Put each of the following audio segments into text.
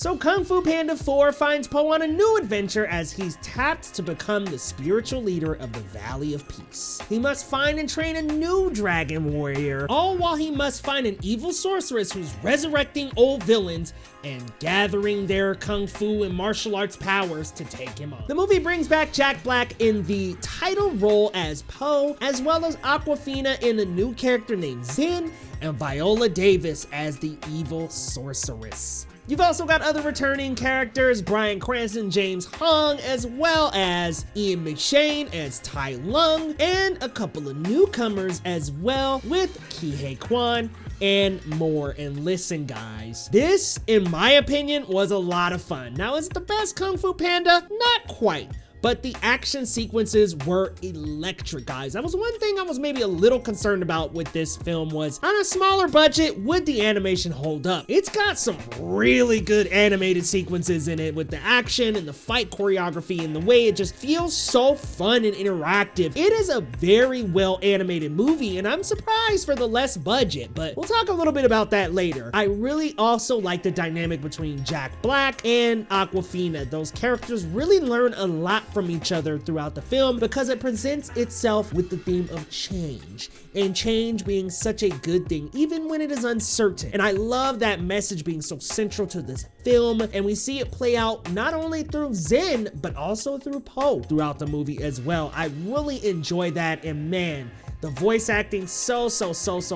So Kung Fu Panda 4 finds Po on a new adventure as he's tapped to become the spiritual leader of the Valley of Peace. He must find and train a new dragon warrior, all while he must find an evil sorceress who's resurrecting old villains and gathering their kung fu and martial arts powers to take him on. The movie brings back Jack Black in the title role as Po, as well as Awkwafina in a new character named Zhen, and Viola Davis as the evil sorceress. You've also got other returning characters, Bryan Cranston, James Hong, as well as Ian McShane as Tai Lung, and a couple of newcomers as well with Huy Quan and more. And listen guys, this, in my opinion, was a lot of fun. Now, is it the best Kung Fu Panda? Not quite. But the action sequences were electric, guys. That was one thing I was maybe a little concerned about with this film was, on a smaller budget, would the animation hold up? It's got some really good animated sequences in it with the action and the fight choreography and the way it just feels so fun and interactive. It is a very well animated movie, and I'm surprised for the less budget, but we'll talk a little bit about that later. I really also like the dynamic between Jack Black and Awkwafina. Those characters really learn a lot from each other throughout the film because it presents itself with the theme of change, and change being such a good thing even when it is uncertain. And I love that message being so central to this film, and we see it play out not only through Zhen but also through Po throughout the movie as well. I really enjoy that, and man, the voice acting so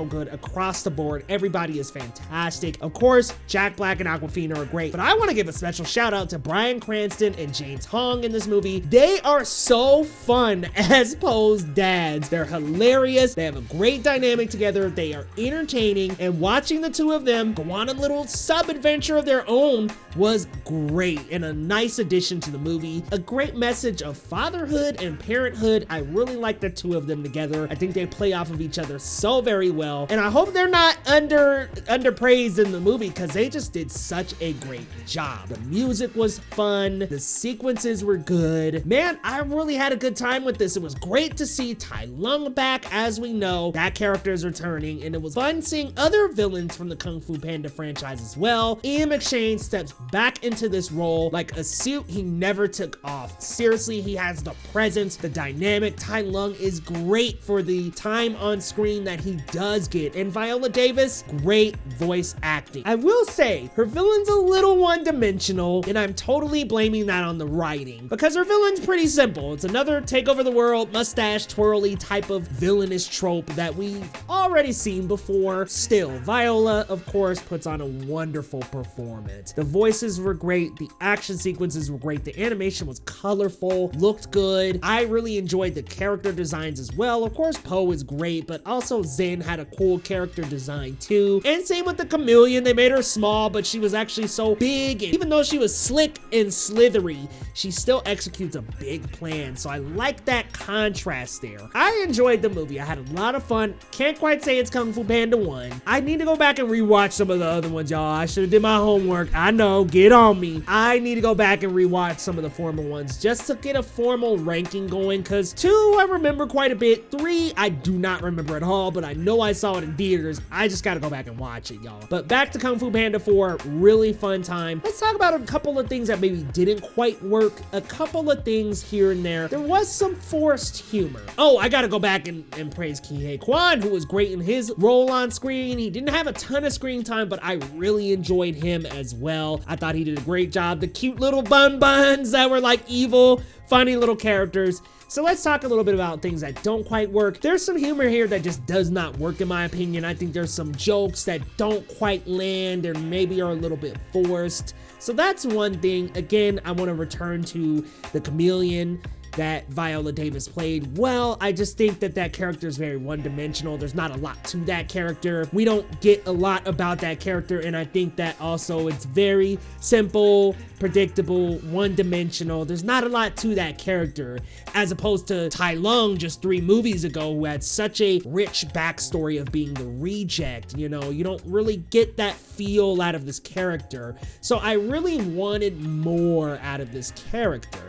good across the board. Everybody is fantastic. Of course, Jack Black and Awkwafina are great, but I want to give a special shout out to Bryan Cranston and James Hong in this movie. They are so fun as Po's dads. They're hilarious. They have a great dynamic together. They are entertaining, and watching the two of them go on a little sub-adventure of their own was great and a nice addition to the movie. A great message of fatherhood and parenthood. I really like the two of them together. I think they play off of each other so very well, and I hope they're not underpraised in the movie because they just did such a great job. The music was fun, the sequences were good. Man, I really had a good time with this. It was great to see Tai Lung back. As we know, that character is returning, and it was fun seeing other villains from the Kung Fu Panda franchise as well. Ian McShane steps back into this role like a suit he never took off. Seriously, he has the presence, the dynamic. Tai Lung is great for the time on screen that he does get, and Viola Davis, great voice acting. I will say her villain's a little one-dimensional, and I'm totally blaming that on the writing because her villain's pretty simple. It's another take over the world, mustache twirly type of villainous trope that we've already seen before. Still, Viola, of course, puts on a wonderful performance. The voices were great, the action sequences were great, the animation was colorful, looked good. I really enjoyed the character designs as well. Of course, Po is great, but also Zhen had a cool character design too. And same with the Chameleon. They made her small, but she was actually so big, and even though she was slick and slithery, she still executes a big plan. So I like that contrast there. I enjoyed the movie. I had a lot of fun. Can't quite say it's Kung Fu Panda 1. I need to go back and rewatch some of the other ones, y'all. I should have did my homework. I know, get on me. I need to go back and rewatch some of the former ones just to get a formal ranking going, because 2 I remember quite a bit. 3 I do not remember at all, but I know I saw it in theaters. I just gotta go back and watch it, y'all. But back to Kung Fu Panda 4, really fun time. Let's talk about a couple of things that maybe didn't quite work. A couple of things here and there. There was some forced humor. Oh, I gotta go back and praise Huy Quan, who was great in his role on screen. He didn't have a ton of screen time, but I really enjoyed him as well. I thought he did a great job. The cute little buns that were like evil, funny little characters. So let's talk a little bit about things that don't quite work. There's some humor here that just does not work in my opinion. I think there's some jokes that don't quite land or maybe are a little bit forced. So that's one thing. Again, I want to return to the Chameleon that Viola Davis played well. I just think that that character is very one-dimensional. There's not a lot to that character. We don't get a lot about that character, and I think that also it's very simple, predictable, one-dimensional. There's not a lot to that character, as opposed to Tai Lung just 3 movies ago, who had such a rich backstory of being the reject. You know, you don't really get that feel out of this character. So I really wanted more out of this character,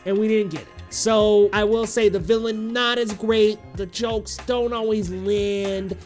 and we didn't get it. So I will say the villain not as great. The jokes don't always land.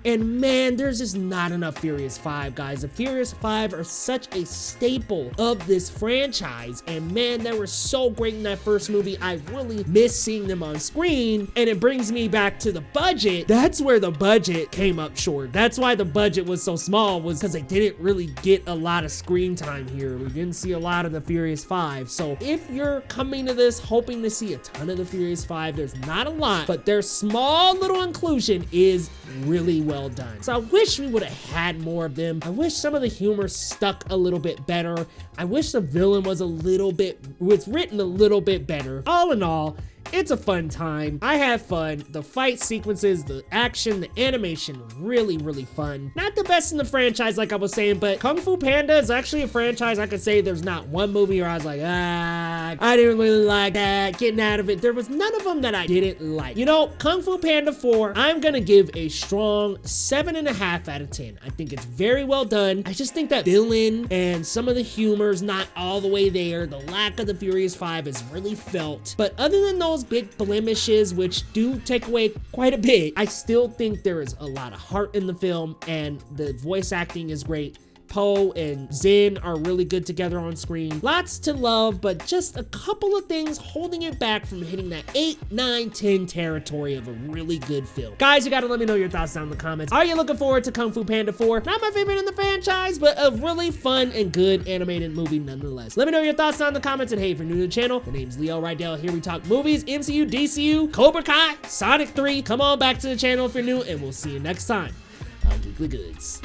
And man, there's just not enough Furious 5, guys. The Furious 5 are such a staple of this franchise, and man, they were so great in that first movie. I really miss seeing them on screen, and it brings me back to the budget. That's where the budget came up short. That's why the budget was so small, was because they didn't really get a lot of screen time here. We didn't see a lot of the Furious 5. So if you're coming to this hoping to see a ton of the Furious 5, there's not a lot, but their small little inclusion is really well done. So I wish we would have had more of them. I wish some of the humor stuck a little bit better. I wish the villain was written a little bit better. All in all, it's a fun time. I have fun. The fight sequences, the action, the animation, really, really fun. Not the best in the franchise, like I was saying, but Kung Fu Panda is actually a franchise I could say there's not one movie where I was like, I didn't really like that, getting out of it. There was none of them that I didn't like. You know, Kung Fu Panda 4, I'm gonna give a strong 7.5 out of 10. I think it's very well done. I just think that villain and some of the humor's not all the way there. The lack of the Furious 5 is really felt. But other than those big blemishes, which do take away quite a bit, I still think there is a lot of heart in the film, and the voice acting is great. Poe and Zhen are really good together on screen. Lots to love, but just a couple of things holding it back from hitting that 8, 9, 10 territory of a really good film. Guys, you gotta let me know your thoughts down in the comments. Are you looking forward to Kung Fu Panda 4? Not my favorite in the franchise, but a really fun and good animated movie nonetheless. Let me know your thoughts down in the comments, and hey, if you're new to the channel, the name's Leo Rydell. Here we talk movies, MCU, DCU, Cobra Kai, Sonic 3. Come on back to the channel if you're new, and we'll see you next time on Geekly Goods.